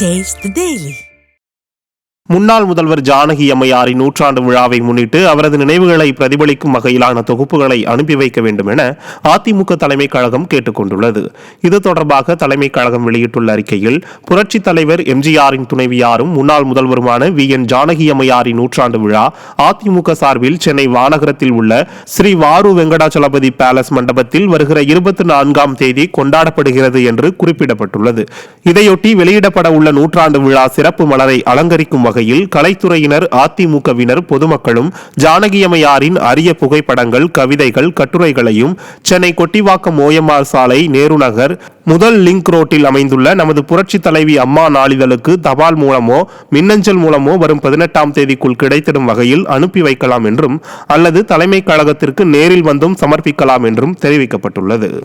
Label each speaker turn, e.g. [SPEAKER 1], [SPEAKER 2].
[SPEAKER 1] Taste the Daily.
[SPEAKER 2] முன்னாள் முதல்வர் ஜானகி அம்மையாரின் நூற்றாண்டு விழாவை முன்னிட்டு அவரது நினைவுகளை பிரதிபலிக்கும் வகையிலான தொகுப்புகளை அனுப்பி வைக்க வேண்டும் என அதிமுக தலைமைக் கழகம் கேட்டுக் கொண்டுள்ளது. இது தொடர்பாக தலைமைக் கழகம் வெளியிட்டுள்ள அறிக்கையில், புரட்சித் தலைவர் எம்ஜிஆரின் துணைவியாரும் முன்னாள் முதல்வருமான VN ஜானகி அம்மையாரின் நூற்றாண்டு விழா அதிமுக சார்பில் சென்னை வானகரத்தில் உள்ள ஸ்ரீ வாரு வெங்கடாச்சலபதி பேலஸ் மண்டபத்தில் வருகிற 24ஆம் தேதி கொண்டாடப்படுகிறது என்று குறிப்பிடப்பட்டுள்ளது. இதையொட்டி வெளியிடப்பட உள்ள நூற்றாண்டு விழா சிறப்பு மலரை அலங்கரிக்கும் வகையில் கலைத்துறையினர், அதிமுகவினர், பொதுமக்களும் ஜானகி அம்மையாரின் அரிய புகைப்படங்கள், கவிதைகள், கட்டுரைகளையும் சென்னை கொட்டிவாக்கம் ஓஎம்ஆர் சாலை, நேரு நகர் முதல் லிங்க் ரோட்டில் அமைந்துள்ள நமது புரட்சி தலைவி அம்மா நாளிதழுக்கு தபால் மூலமோ மின்னஞ்சல் மூலமோ வரும் 18ஆம் தேதிக்குள் கிடைத்திடும் வகையில் அனுப்பி வைக்கலாம் என்றும் அல்லது தலைமைக் கழகத்திற்கு நேரில் வந்தும் சமர்ப்பிக்கலாம் என்றும் தெரிவிக்கப்பட்டுள்ளது.